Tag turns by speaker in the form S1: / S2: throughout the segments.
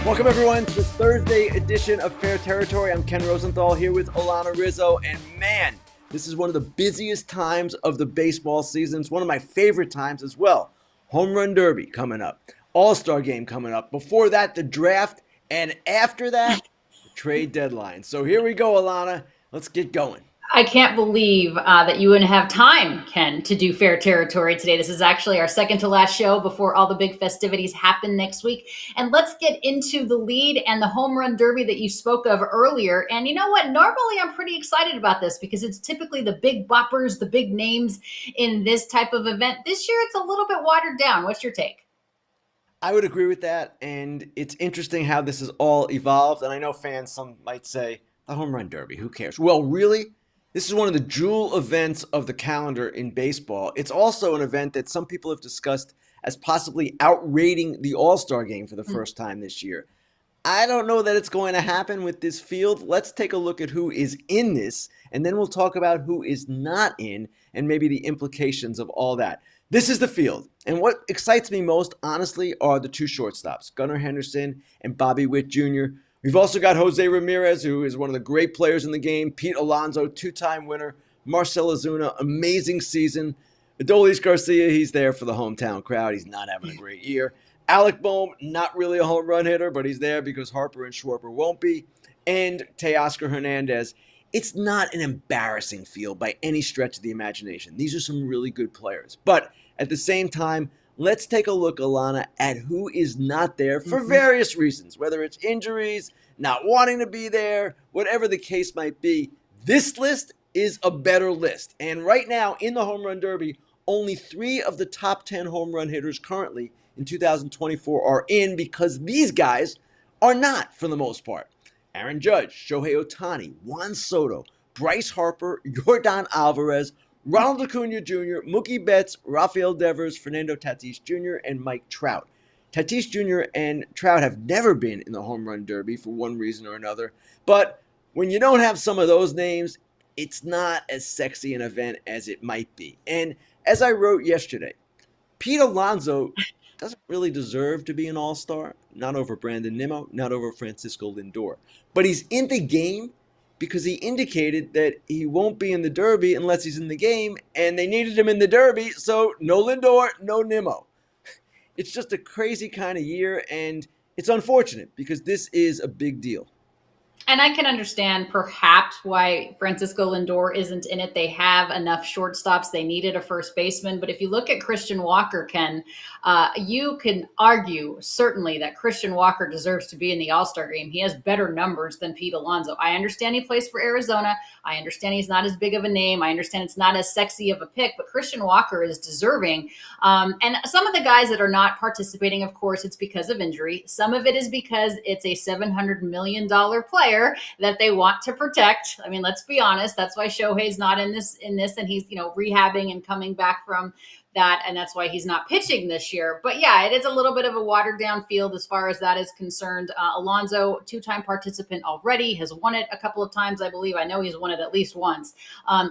S1: Welcome everyone to the Thursday edition of Fair Territory. I'm Ken Rosenthal here with Alanna Rizzo, and man, this is one of the busiest times of the baseball season. It's one of my favorite times as well. Home Run Derby coming up, All-Star game coming up. Before that, the draft, and after that, the trade deadline. So here we go, Alanna. Let's get going.
S2: I can't believe that you wouldn't have time, Ken, to do Fair Territory today. This is actually our second to last show before all the big festivities happen next week. And let's get into the lead and the home run derby that you spoke of earlier. And you know what? Normally, I'm pretty excited about this because it's typically the big boppers, the big names in this type of event. This year, it's a little bit watered down. What's your take?
S1: I would agree with that, and it's interesting how this has all evolved. And I know fans, some might say, the home run derby, who cares? Well, really, this is one of the jewel events of the calendar in baseball. It's also an event that some people have discussed as possibly outrating the All-Star game for the first time this year. I don't know that it's going to happen with this field. Let's take a look at who is in this, and then we'll talk about who is not in and maybe the implications of all that. This is the field, and what excites me most, honestly, are the two shortstops, Gunnar Henderson and Bobby Witt Jr. We've also got Jose Ramirez, who is one of the great players in the game, Pete Alonso, two-time winner, Marcell Ozuna, amazing season, Adolis Garcia, he's there for the hometown crowd. He's not having a great year. Alec Bohm, not really a home run hitter, but he's there because Harper and Schwarber won't be. And Teoscar Hernandez. It's not an embarrassing field by any stretch of the imagination. These are some really good players. But at the same time, let's take a look, Alanna, at who is not there for various reasons, whether it's injuries, not wanting to be there, whatever the case might be. This list is a better list. And right now, in the Home Run Derby, only 3 of the top 10 home run hitters currently in 2024 are in because these guys are not for the most part. Aaron Judge, Shohei Ohtani, Juan Soto, Bryce Harper, Yordan Alvarez, Ronald Acuna Jr., Mookie Betts, Rafael Devers, Fernando Tatis Jr., and Mike Trout. Tatis Jr. and Trout have never been in the home run derby for one reason or another, but when you don't have some of those names, it's not as sexy an event as it might be. And as I wrote yesterday, Pete Alonso doesn't really deserve to be an all-star. Not over Brandon Nimmo, not over Francisco Lindor. But he's in the game because he indicated that he won't be in the Derby unless he's in the game, and they needed him in the Derby, so no Lindor, no Nimmo. It's just a crazy kind of year, and it's unfortunate because this is a big deal.
S2: And I can understand perhaps why Francisco Lindor isn't in it. They have enough shortstops. They needed a first baseman. But if you look at Christian Walker, Ken, you can argue certainly that Christian Walker deserves to be in the All-Star game. He has better numbers than Pete Alonso. I understand he plays for Arizona. I understand he's not as big of a name. I understand it's not as sexy of a pick, but Christian Walker is deserving. And some of the guys that are not participating, of course, it's because of injury. Some of it is because it's a $700 million player that they want to protect. I mean, let's be honest. That's why Shohei's not in this, and he's, rehabbing and coming back from that. And that's why he's not pitching this year. But yeah, it is a little bit of a watered down field as far as that is concerned. Alonso, 2-time participant already, has won it a couple of times, I believe. I know he's won it at least once.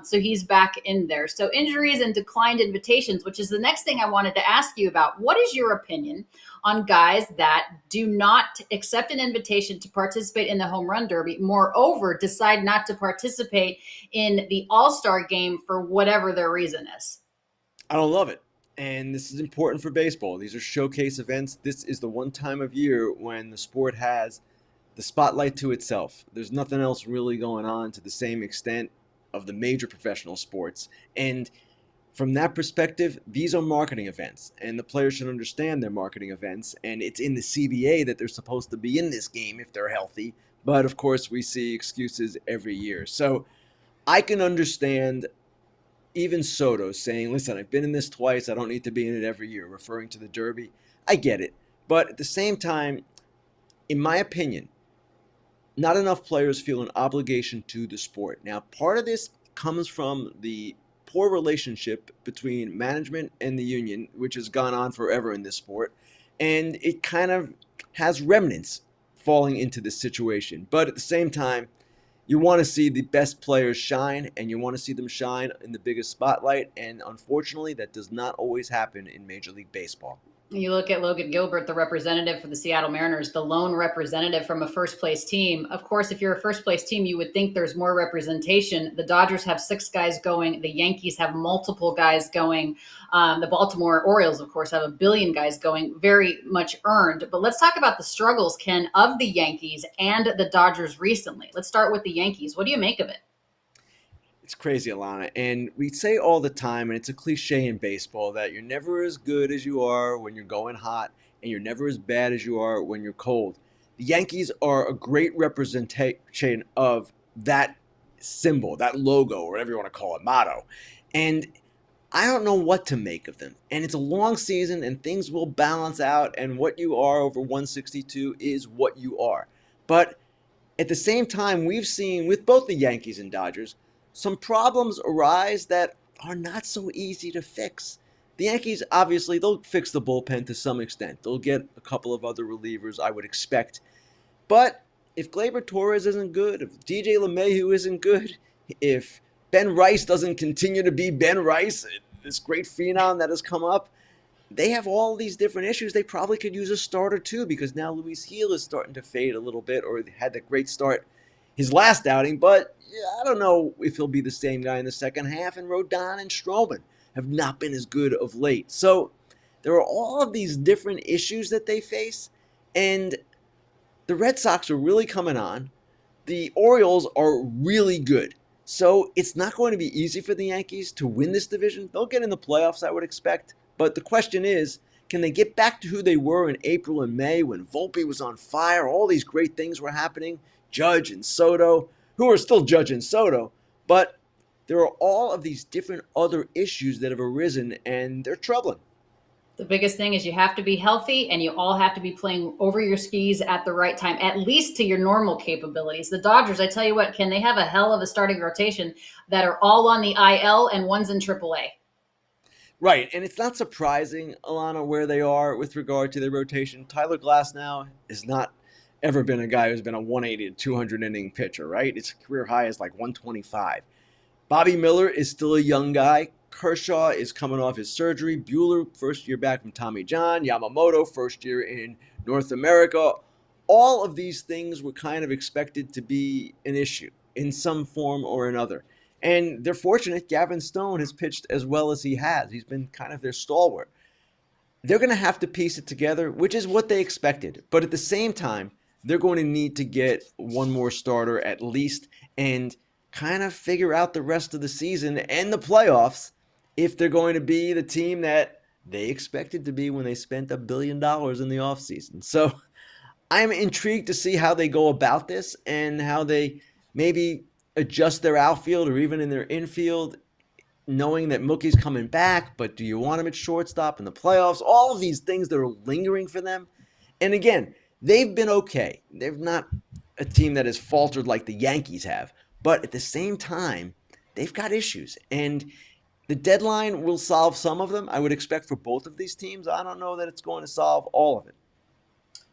S2: So he's back in there. So injuries and declined invitations, which is the next thing I wanted to ask you about. What is your opinion on guys that do not accept an invitation to participate in the home run derby, moreover, decide not to participate in the All-Star game for whatever their reason is?
S1: I don't love it. And this is important for baseball. These are showcase events. This is the one time of year when the sport has the spotlight to itself. There's nothing else really going on to the same extent of the major professional sports. And from that perspective, these are marketing events, and the players should understand they're marketing events. And it's in the CBA that they're supposed to be in this game if they're healthy. But of course, we see excuses every year. So I can understand even Soto saying, listen, I've been in this twice. I don't need to be in it every year, referring to the Derby. I get it. But at the same time, in my opinion, not enough players feel an obligation to the sport. Now, part of this comes from the poor relationship between management and the union, which has gone on forever in this sport. And it kind of has remnants falling into this situation. But at the same time, you want to see the best players shine, and you want to see them shine in the biggest spotlight. And unfortunately, that does not always happen in Major League Baseball.
S2: You look at Logan Gilbert, the representative for the Seattle Mariners, the lone representative from a first place team. Of course, if you're a first place team, you would think there's more representation. The Dodgers have 6 guys going. The Yankees have multiple guys going. The Baltimore Orioles, of course, have a billion guys going. Very much earned. But let's talk about the struggles, Ken, of the Yankees and the Dodgers recently. Let's start with the Yankees. What do you make of it?
S1: It's crazy, Alana. And we say all the time, and it's a cliche in baseball, that you're never as good as you are when you're going hot, and you're never as bad as you are when you're cold. The Yankees are a great representation of that symbol, that logo, or whatever you want to call it, motto. And I don't know what to make of them. And it's a long season, and things will balance out, and what you are over 162 is what you are. But at the same time, we've seen with both the Yankees and Dodgers some problems arise that are not so easy to fix. The Yankees, obviously, they'll fix the bullpen to some extent. They'll get a couple of other relievers, I would expect. But if Gleyber Torres isn't good, if DJ LeMahieu isn't good, if Ben Rice doesn't continue to be Ben Rice, this great phenom that has come up, they have all these different issues. They probably could use a starter too, because now Luis Gil is starting to fade a little bit, or had that great start his last outing. But yeah, I don't know if he'll be the same guy in the second half. And Rodon and Stroman have not been as good of late. So there are all of these different issues that they face, and the Red Sox are really coming on. The Orioles are really good. So it's not going to be easy for the Yankees to win this division. They'll get in the playoffs, I would expect. But the question is, can they get back to who they were in April and May when Volpe was on fire? All these great things were happening. Judge and Soto, who are still Judge and Soto. But there are all of these different other issues that have arisen, and they're troubling.
S2: The biggest thing is you have to be healthy and you all have to be playing over your skis at the right time, at least to your normal capabilities. The Dodgers, I tell you what, Ken, they have a hell of a starting rotation that are all on the IL and one's in AAA.
S1: Right, and it's not surprising, Alana, where they are with regard to their rotation. Tyler Glasnow has not ever been a guy who's been a 180 to 200 inning pitcher, right? His career high is like 125. Bobby Miller is still a young guy. Kershaw is coming off his surgery. Bueller, first year back from Tommy John. Yamamoto, first year in North America. All of these things were kind of expected to be an issue in some form or another. And they're fortunate Gavin Stone has pitched as well as he has. He's been kind of their stalwart. They're going to have to piece it together, which is what they expected. But at the same time, they're going to need to get one more starter at least and kind of figure out the rest of the season and the playoffs if they're going to be the team that they expected to be when they spent $1 billion in the offseason. So I'm intrigued to see how they go about this and how they maybe adjust their outfield or even in their infield, knowing that Mookie's coming back, but do you want him at shortstop in the playoffs? All of these things that are lingering for them. And again, they've been okay. They're not a team that has faltered like the Yankees have. But at the same time, they've got issues. And the deadline will solve some of them, I would expect, for both of these teams. I don't know that it's going to solve all of it.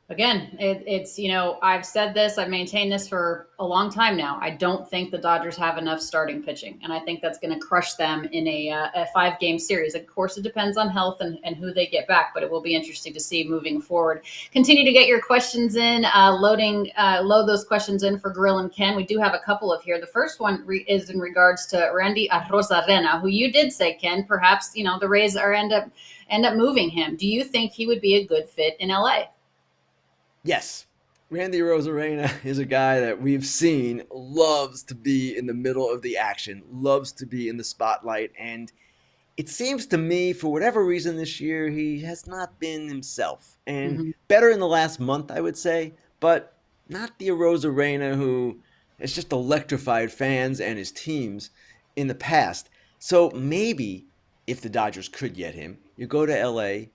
S2: Again, it's, I've said this, I've maintained this for a long time now. I don't think the Dodgers have enough starting pitching, and I think that's going to crush them in a 5-game series. Of course, it depends on health and who they get back, but it will be interesting to see moving forward. Continue to get your questions in, load those questions in for Grillin Ken. We do have a couple of here. The first one is in regards to Randy Arozarena, who you did say, Ken, perhaps, the Rays end up moving him. Do you think he would be a good fit in LA?
S1: Yes, Randy Arozarena is a guy that we've seen loves to be in the middle of the action, loves to be in the spotlight, and it seems to me, for whatever reason this year, he has not been himself. And better in the last month, I would say, but not the Arozarena who has just electrified fans and his teams in the past. So maybe if the Dodgers could get him, you go to LA,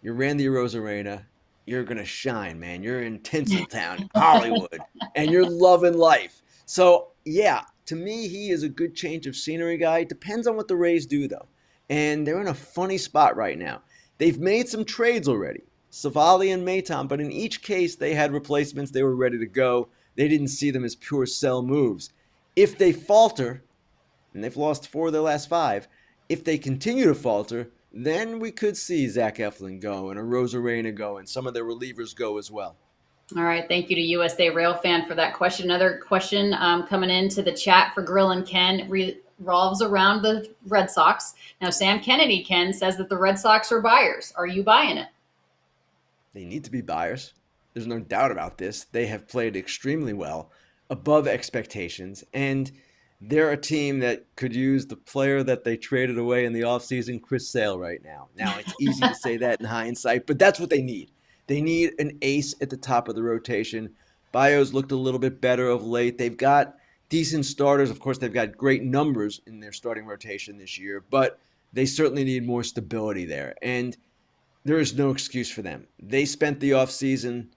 S1: you're Randy Arozarena, you're going to shine, man. You're in Tinseltown, Hollywood, and you're loving life. So, yeah, to me, he is a good change of scenery guy. Depends on what the Rays do, though. And they're in a funny spot right now. They've made some trades already, Savali and Maton, but in each case, they had replacements. They were ready to go. They didn't see them as pure sell moves. If they falter, and they've lost 4 of their last 5, if they continue to falter, then we could see Zach Eflin go and a Rosarena go and some of their relievers go as well.
S2: All right. Thank you to USA Rail Fan for that question. Another question coming into the chat for Grillin Ken revolves around the Red Sox. Now, Sam Kennedy, Ken, says that the Red Sox are buyers. Are you buying it?
S1: They need to be buyers. There's no doubt about this. They have played extremely well, above expectations, and they're a team that could use the player that they traded away in the offseason, Chris Sale, right now. Now, it's easy to say that in hindsight, but that's what they need. They need an ace at the top of the rotation. Bayo's looked a little bit better of late. They've got decent starters. Of course, they've got great numbers in their starting rotation this year, but they certainly need more stability there. And there is no excuse for them. They spent the offseason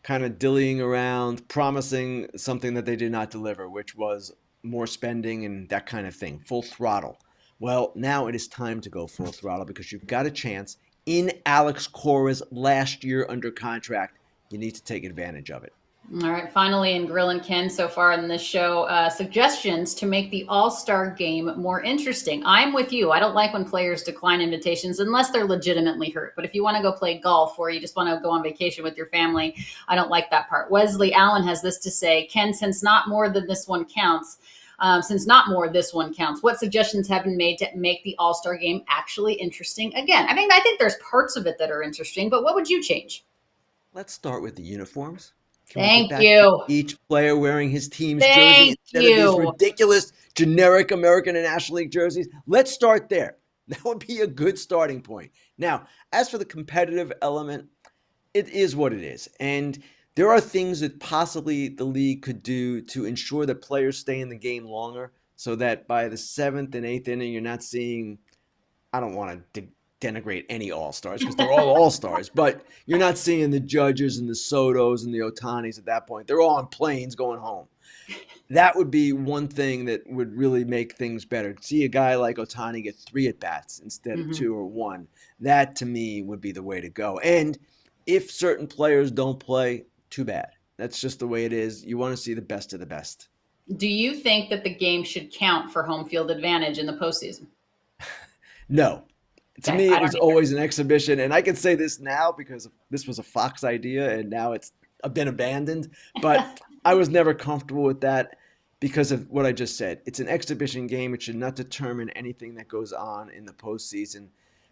S1: kind of dillying around, promising something that they did not deliver, which was more spending and that kind of thing, full throttle. Well, now it is time to go full throttle because you've got a chance in Alex Cora's last year under contract. You need to take advantage of it.
S2: All right. Finally, in Grillin Ken so far in this show, suggestions to make the All-Star game more interesting. I'm with you. I don't like when players decline invitations unless they're legitimately hurt. But if you want to go play golf or you just want to go on vacation with your family, I don't like that part. Wesley Allen has this to say: Ken, since not more than this one counts, this one counts, what suggestions have been made to make the All-Star game actually interesting again? I think there's parts of it that are interesting, but what would you change?
S1: Let's start with the uniforms. Can we get
S2: Thank
S1: back to
S2: you.
S1: each player wearing his team's jersey
S2: Thank
S1: instead of these
S2: you.
S1: ridiculous generic American and National League jerseys? Let's start there. That would be a good starting point. Now, as for the competitive element, it is what it is. And there are things that possibly the league could do to ensure that players stay in the game longer so that by the seventh and eighth inning, you're not seeing, I don't want to denigrate any all-stars because they're all all-stars, but you're not seeing the Judges and the Sotos and the Otanis at that point. They're all on planes going home. That would be one thing that would really make things better. See a guy like Otani get 3 at-bats instead of 2 or 1. That, to me, would be the way to go. And if certain players don't play, too bad. That's just the way it is. You want to see the best of the best.
S2: Do you think that the game should count for home field advantage in the postseason?
S1: No. To
S2: Okay,
S1: me,
S2: I
S1: it
S2: don't
S1: was
S2: either.
S1: always an exhibition. And I can say this now because this was a Fox idea and now it's been abandoned. But I was never comfortable with that because of what I just said. It's an exhibition game. It should not determine anything that goes on in the postseason.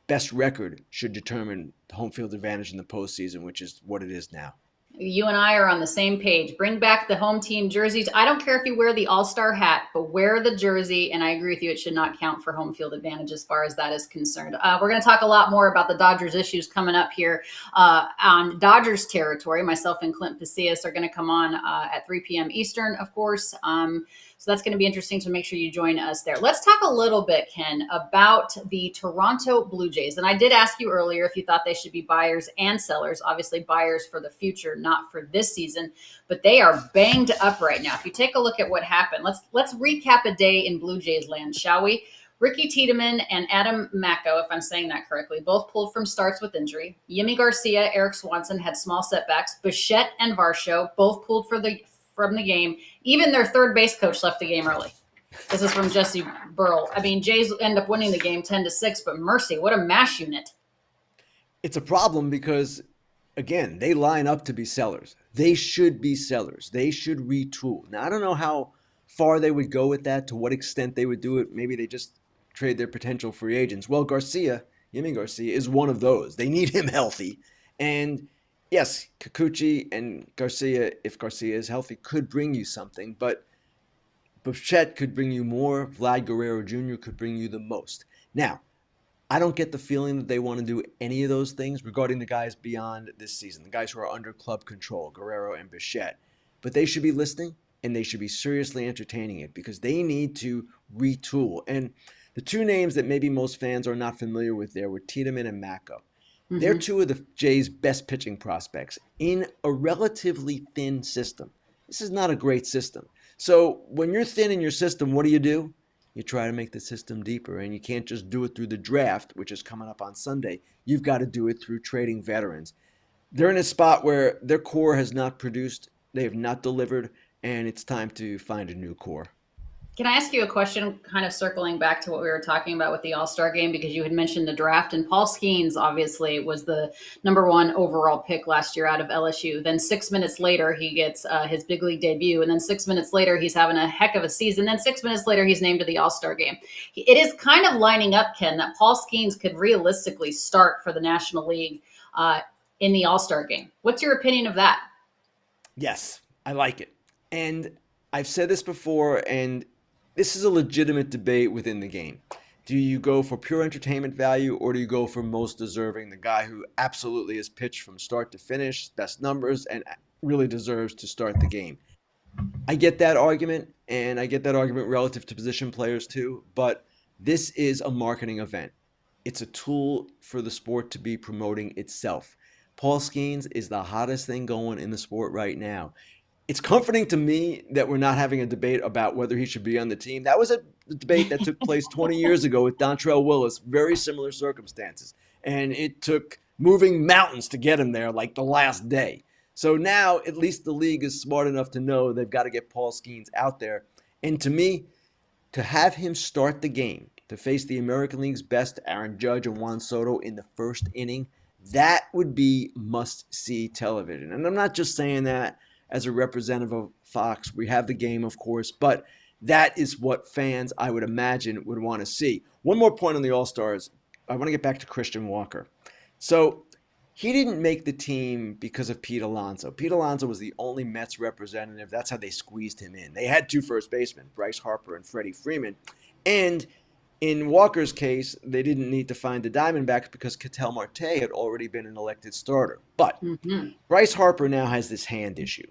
S1: Best record should determine home field advantage in the postseason, which is what it is now.
S2: You and I are on the same page. Bring back the home team jerseys. I don't care if you wear the all-star hat, but wear the jersey. And I agree with you. It should not count for home field advantage as far as that is concerned. We're going to talk a lot more about the Dodgers issues coming up here on Dodgers territory. Myself and Clint Pasillas are going to come on at 3 p.m. Eastern, of course. So that's going to be interesting. So make sure you join us there. Let's talk a little bit, Ken, about the Toronto Blue Jays. And I did ask you earlier if you thought they should be buyers and sellers. Obviously, buyers for the future, not for this season. But they are banged up right now. If you take a look at what happened, let's recap a day in Blue Jays land, shall we? Ricky Tiedemann and Adam Macko, if I'm saying that correctly, both pulled from starts with injury. Yimi Garcia, Eric Swanson had small setbacks. Bichette and Varsho both pulled from the game. Even their third base coach left the game early. This is from Jesse Burrell. Jays end up winning the game 10-6, but mercy, what a mash unit.
S1: It's a problem because, again, they line up to be sellers. They should be sellers. They should retool. Now, I don't know how far they would go with that, to what extent they would do it. Maybe they just trade their potential free agents. Well, Yimi Garcia, is one of those. They need him healthy. And yes, Kikuchi and Garcia, if Garcia is healthy, could bring you something, but Bichette could bring you more. Vlad Guerrero Jr. could bring you the most. Now, I don't get the feeling that they want to do any of those things regarding the guys beyond this season, the guys who are under club control, Guerrero and Bichette. But they should be listening, and they should be seriously entertaining it because they need to retool. And the two names that maybe most fans are not familiar with there were Tiedemann and Macko. They're two of the Jays' best pitching prospects in a relatively thin system. This is not a great system. So when you're thin in your system, what do? You try to make the system deeper, and you can't just do it through the draft, which is coming up on Sunday. You've got to do it through trading veterans. They're in a spot where their core has not produced, they have not delivered, and it's time to find a new core.
S2: Can I ask you a question, kind of circling back to what we were talking about with the All-Star game, because you had mentioned the draft, and Paul Skenes obviously was the number one overall pick last year out of LSU. Then 6 minutes later, he gets his big league debut, and then 6 minutes later, he's having a heck of a season. Then 6 minutes later, he's named to the All-Star game. It is kind of lining up, Ken, that Paul Skenes could realistically start for the National League in the All-Star game. What's your opinion of that?
S1: Yes, I like it. And I've said this before, and this is a legitimate debate within the game. Do you go for pure entertainment value, or do you go for most deserving, the guy who absolutely has pitched from start to finish, best numbers, and really deserves to start the game? I get that argument, and I get that argument relative to position players too, but this is a marketing event. It's a tool for the sport to be promoting itself. Paul Skenes is the hottest thing going in the sport right now. It's comforting to me that we're not having a debate about whether he should be on the team. That was a debate that took place 20 years ago with Dontrell Willis, very similar circumstances. And it took moving mountains to get him there like the last day. So now at least the league is smart enough to know they've got to get Paul Skenes out there. And to me, to have him start the game, to face the American League's best, Aaron Judge and Juan Soto, in the first inning, that would be must-see television. And I'm not just saying that as a representative of Fox. We have the game, of course, but that is what fans, I would imagine, would want to see. One more point on the All-Stars. I want to get back to Christian Walker. So he didn't make the team because of Pete Alonso. Pete Alonso was the only Mets representative. That's how they squeezed him in. They had two first basemen, Bryce Harper and Freddie Freeman. And in Walker's case, they didn't need to find the Diamondbacks because Ketel Marte had already been an elected starter. But Bryce Harper now has this hand issue.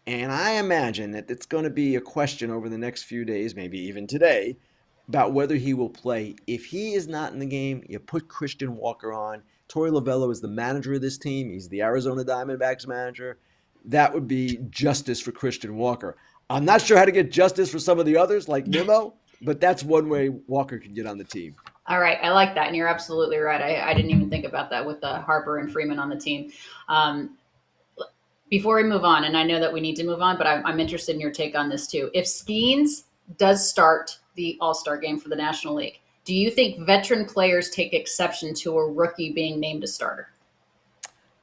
S1: And I imagine that it's going to be a question over the next few days, maybe even today, about whether he will play. If he is not in the game, you put Christian Walker on. Torey Lovello is the manager of this team. He's the Arizona Diamondbacks manager. That would be justice for Christian Walker. I'm not sure how to get justice for some of the others, like Nimmo, but that's one way Walker can get on the team.
S2: All right, I like that, and you're absolutely right. I didn't even think about that with Harper and Freeman on the team. Before we move on, and I know that we need to move on, but I'm interested in your take on this too. If Skenes does start the All-Star game for the National League, do you think veteran players take exception to a rookie being named a starter?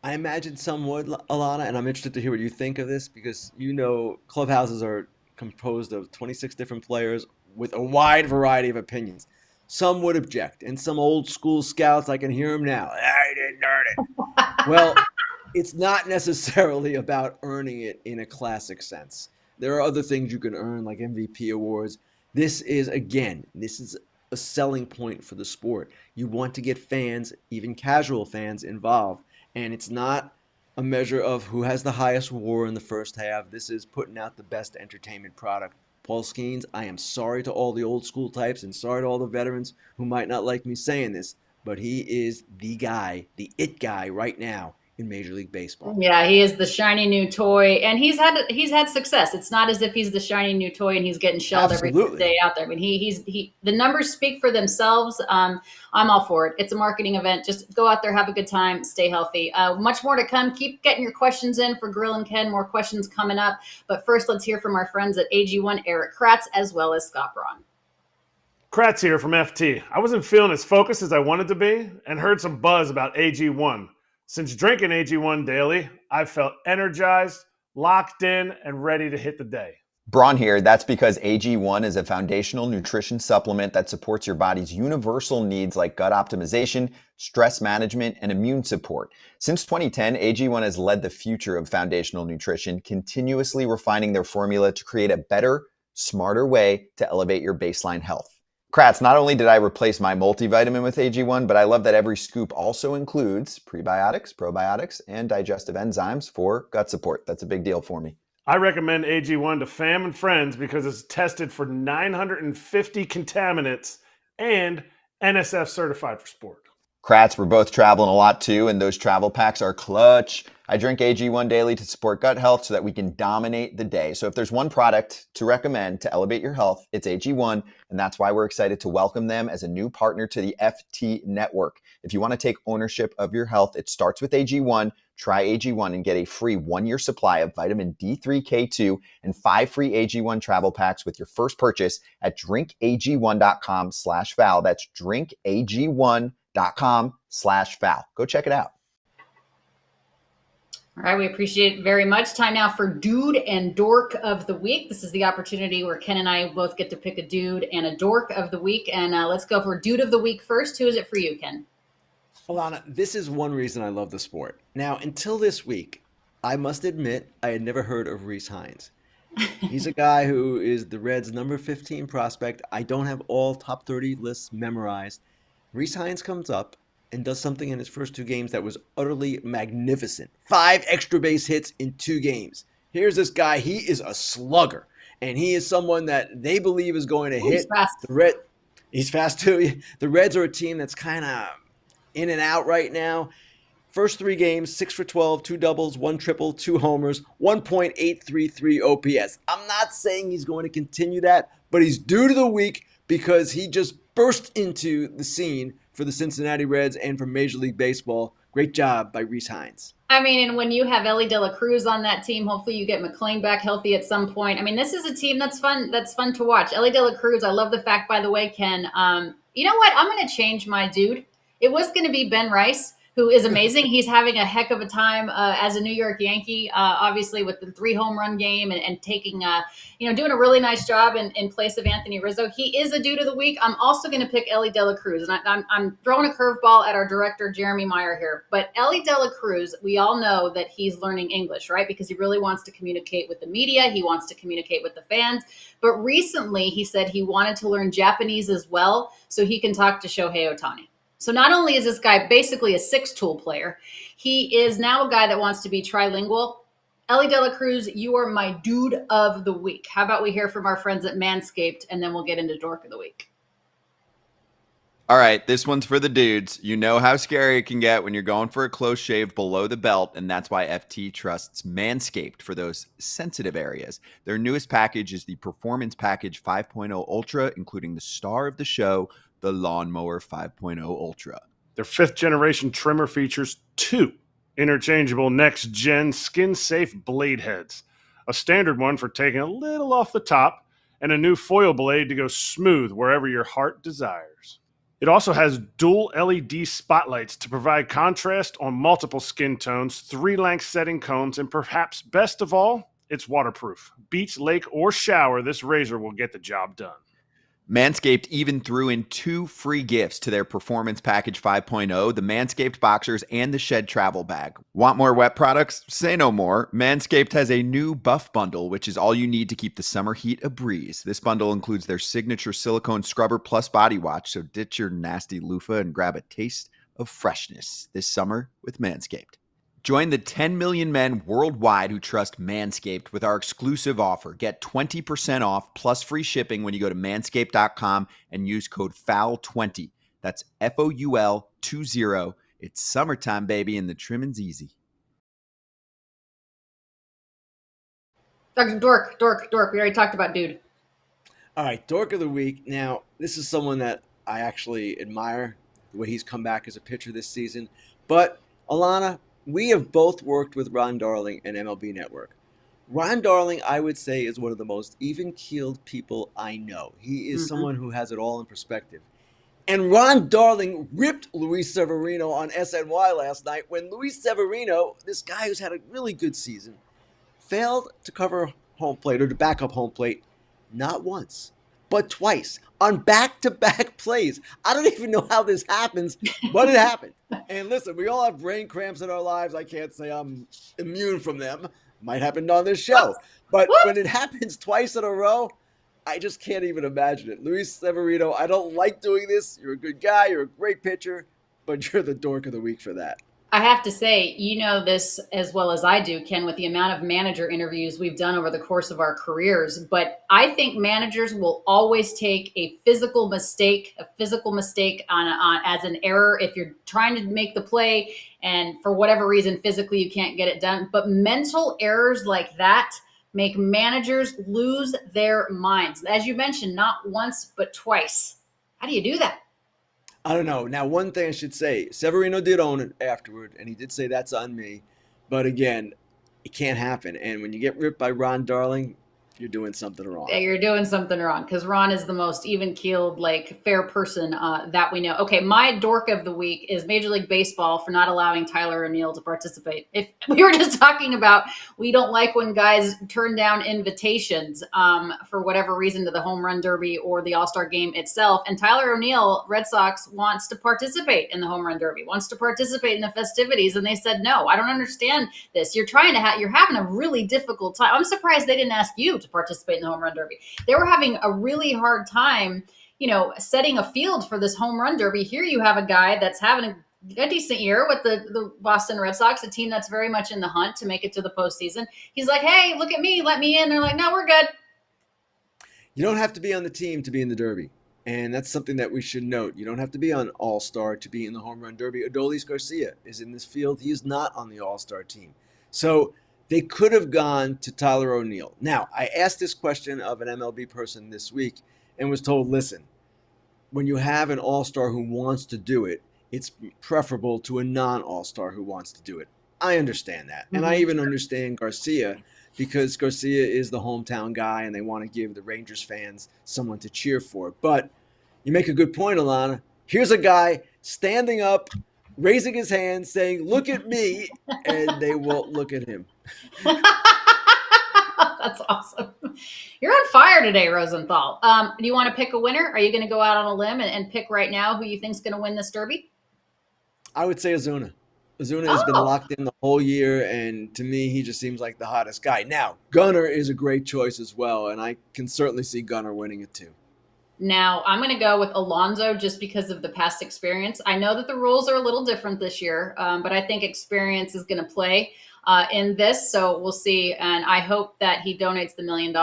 S1: I imagine some would, Alana, and I'm interested to hear what you think of this because you know clubhouses are composed of 26 different players with a wide variety of opinions. Some would object, and some old school scouts, I can hear them now. I didn't earn it. Well, it's not necessarily about earning it in a classic sense. There are other things you can earn, like MVP awards. This is a selling point for the sport. You want to get fans, even casual fans, involved. And it's not a measure of who has the highest WAR in the first half. This is putting out the best entertainment product. Paul Skenes, I am sorry to all the old school types and sorry to all the veterans who might not like me saying this, but he is the guy, the it guy right now in Major League Baseball.
S2: Yeah, he is the shiny new toy, and he's had success. It's not as if he's the shiny new toy and he's getting shelled every
S1: Absolutely.
S2: day out there. I mean, he the numbers speak for themselves. I'm all for it. It's a marketing event. Just go out there, have a good time, stay healthy. Much more to come. Keep getting your questions in for Grillin Ken. More questions coming up. But first, let's hear from our friends at AG1, Eric Kratz, as well as Scott Braun.
S3: Kratz here from FT. I wasn't feeling as focused as I wanted to be and heard some buzz about AG1. Since drinking AG1 daily, I've felt energized, locked in, and ready to hit the day.
S4: Braun here. That's because AG1 is a foundational nutrition supplement that supports your body's universal needs like gut optimization, stress management, and immune support. Since 2010, AG1 has led the future of foundational nutrition, continuously refining their formula to create a better, smarter way to elevate your baseline health. Kratz, not only did I replace my multivitamin with AG1, but I love that every scoop also includes prebiotics, probiotics, and digestive enzymes for gut support. That's a big deal for me.
S3: I recommend AG1 to fam and friends because it's tested for 950 contaminants and NSF certified for sport.
S4: Kratz, we're both traveling a lot too, and those travel packs are clutch. I drink AG1 daily to support gut health so that we can dominate the day. So if there's one product to recommend to elevate your health, it's AG1, and that's why we're excited to welcome them as a new partner to the FT network. If you want to take ownership of your health, it starts with AG1. Try AG1 and get a free 1-year supply of vitamin D3, K2, and 5 free AG1 travel packs with your first purchase at drinkag1.com/Val. That's drinkag1.com/Val. Go check it out.
S2: All right, we appreciate it very much. Time now for Dude and Dork of the Week. This is the opportunity where Ken and I both get to pick a dude and a dork of the week. And let's go for Dude of the Week first. Who is it for you, Ken?
S1: Alanna, this is one reason I love the sport. Now, until this week, I must admit I had never heard of Rece Hinds. He's a guy who is the Reds' number 15 prospect. I don't have all top 30 lists memorized. Rece Hinds comes up and does something in his first 2 games that was utterly magnificent. 5 extra base hits in 2 games. Here's this guy. He is a slugger, and he is someone that they believe is going to hit. He's fast too. The Reds are a team that's kind of in and out right now. First 3 games, 6 for 12, 2 doubles, 1 triple, 2 homers, 1.833 OPS. I'm not saying he's going to continue that, but he's due to the week because he just burst into the scene for the Cincinnati Reds and for Major League Baseball. Great job by Rece Hinds.
S2: I mean, and when you have Ellie De La Cruz on that team, hopefully you get McClain back healthy at some point. I mean, this is a team that's fun. That's fun to watch. Ellie De La Cruz. I love the fact, by the way, Ken. You know what? I'm going to change my dude. It was going to be Ben Rice, who is amazing. He's having a heck of a time as a New York Yankee, obviously with the 3 home run game and taking, doing a really nice job in place of Anthony Rizzo. He is a dude of the week. I'm also going to pick Ellie De La Cruz, and I'm throwing a curveball at our director, Jeremy Meyer here. But Ellie De La Cruz, we all know that he's learning English, right? Because he really wants to communicate with the media. He wants to communicate with the fans. But recently he said he wanted to learn Japanese as well so he can talk to Shohei Ohtani. So not only is this guy basically a 6-tool player, he is now a guy that wants to be trilingual. Ellie De La Cruz, you are my dude of the week. How about we hear from our friends at Manscaped, and then we'll get into Dork of the Week.
S4: All right, this one's for the dudes. You know how scary it can get when you're going for a close shave below the belt, and that's why FT trusts Manscaped for those sensitive areas. Their newest package is the Performance Package 5.0 Ultra, including the star of the show, the Lawnmower 5.0 Ultra.
S3: Their 5th generation trimmer features 2 interchangeable next-gen skin-safe blade heads, a standard one for taking a little off the top, and a new foil blade to go smooth wherever your heart desires. It also has dual LED spotlights to provide contrast on multiple skin tones, 3-length setting cones, and perhaps best of all, it's waterproof. Beach, lake, or shower, this razor will get the job done.
S4: Manscaped even threw in 2 free gifts to their Performance Package 5.0, the Manscaped Boxers and the Shed Travel Bag. Want more wet products? Say no more. Manscaped has a new buff bundle, which is all you need to keep the summer heat a breeze. This bundle includes their signature silicone scrubber plus body wash, so ditch your nasty loofah and grab a taste of freshness this summer with Manscaped. Join the 10 million men worldwide who trust Manscaped with our exclusive offer. Get 20% off plus free shipping when you go to manscaped.com and use code FOUL20. That's FOUL20. It's summertime, baby, and the trimming's easy.
S2: Dork. We already talked about dude.
S1: All right, Dork of the Week. Now, this is someone that I actually admire, the way he's come back as a pitcher this season. But, Alanna, we have both worked with Ron Darling and MLB Network. Ron Darling, I would say, is one of the most even-keeled people I know. He is someone who has it all in perspective. And Ron Darling ripped Luis Severino on SNY last night when Luis Severino, this guy who's had a really good season, failed to cover home plate or to back up home plate not once, but twice on back-to-back plays. I don't even know how this happens, but it happened. And listen, we all have brain cramps in our lives. I can't say I'm immune from them. Might happen on this show. But when it happens twice in a row, I just can't even imagine it. Luis Severino, I don't like doing this. You're a good guy. You're a great pitcher, but you're the dork of the week for that.
S2: I have to say, you know this as well as I do, Ken, with the amount of manager interviews we've done over the course of our careers. But I think managers will always take a physical mistake on as an error if you're trying to make the play and for whatever reason physically you can't get it done. But mental errors like that make managers lose their minds. As you mentioned, not once but twice. How do you do that?
S1: I don't know. Now, one thing I should say, Severino did own it afterward, and he did say that's on me. But again, it can't happen. And when you get ripped by Ron Darling, you're doing something wrong.
S2: Yeah, you're doing something wrong because Ron is the most even-keeled, like fair person that we know. Okay, my dork of the week is Major League Baseball for not allowing Tyler O'Neill to participate. If we were just talking about, we don't like when guys turn down invitations for whatever reason to the Home Run Derby or the All-Star Game itself, and Tyler O'Neill, Red Sox, wants to participate in the Home Run Derby, wants to participate in the festivities, and they said no. I don't understand this. You're having a really difficult time. I'm surprised they didn't ask you to participate in the Home Run Derby. They were having a really hard time, setting a field for this Home Run Derby. Here you have a guy that's having a decent year with the Boston Red Sox, a team that's very much in the hunt to make it to the postseason. He's like, hey, look at me, let me in. They're like, no, we're good.
S1: You don't have to be on the team to be in the Derby. And that's something that we should note. You don't have to be on All-Star to be in the Home Run Derby. Adolis Garcia is in this field. He is not on the All-Star team. So they could have gone to Tyler O'Neill. Now, I asked this question of an MLB person this week and was told, listen, when you have an all-star who wants to do it, it's preferable to a non-all-star who wants to do it. I understand that. And I even understand Garcia because Garcia is the hometown guy and they want to give the Rangers fans someone to cheer for. But you make a good point, Alanna. Here's a guy standing up, raising his hand, saying, look at me, and they won't look at him.
S2: That's awesome. You're on fire today, Rosenthal. Do you want to pick a winner? Are you going to go out on a limb and pick right now who you think is going to win this Derby?
S1: I would say Ozuna. Ozuna has been locked in the whole year, and to me, he just seems like the hottest guy. Now, Gunnar is a great choice as well, and I can certainly see Gunnar winning it too.
S2: Now, I'm going to go with Alonso just because of the past experience. I know that the rules are a little different this year, but I think experience is going to play in this. So we'll see. And I hope that he donates the $1 million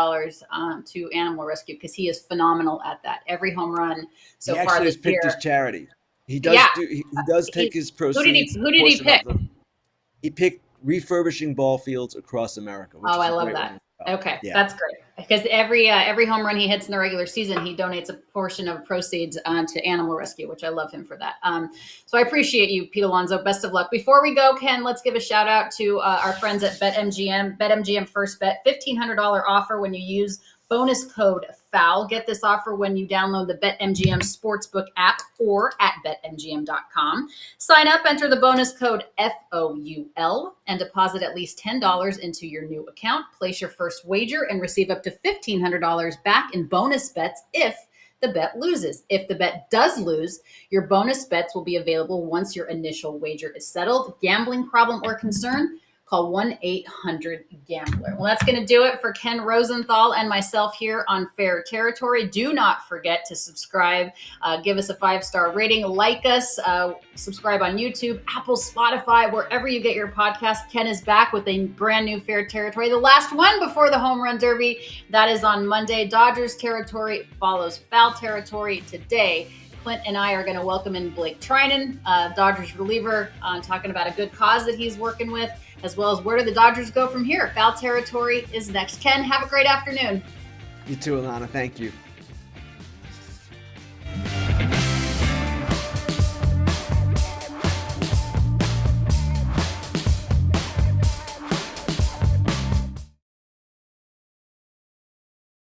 S2: to animal rescue because he is phenomenal at that. Every home run so far this year.
S1: He picked his charity. He does he does take his proceeds.
S2: Who did he pick?
S1: He picked refurbishing ball fields across America.
S2: Oh, I love that. Okay, that's great. Because every home run he hits in the regular season, he donates a portion of proceeds to animal rescue, which I love him for that. So I appreciate you, Pete Alonso. Best of luck. Before we go, Ken, let's give a shout out to our friends at BetMGM. BetMGM First Bet, $1,500 offer when you use bonus code FOUL. Get this offer when you download the BetMGM Sportsbook app or at BetMGM.com. Sign up, enter the bonus code FOUL, and deposit at least $10 into your new account. Place your first wager and receive up to $1,500 back in bonus bets if the bet loses. If the bet does lose, your bonus bets will be available once your initial wager is settled. Gambling problem or concern? Call 1-800-GAMBLER. Well, that's going to do it for Ken Rosenthal and myself here on Fair Territory. Do not forget to subscribe. Give us a 5-star rating. Like us. Subscribe on YouTube, Apple, Spotify, wherever you get your podcast. Ken is back with a brand new Fair Territory. The last one before the Home Run Derby. That is on Monday. Dodgers territory follows Foul Territory today. Clint and I are going to welcome in Blake Trinan, Dodgers reliever, talking about a good cause that he's working with, as well as where do the Dodgers go from here. Foul Territory is next. Ken, have a great afternoon.
S1: You too, Alanna. Thank you.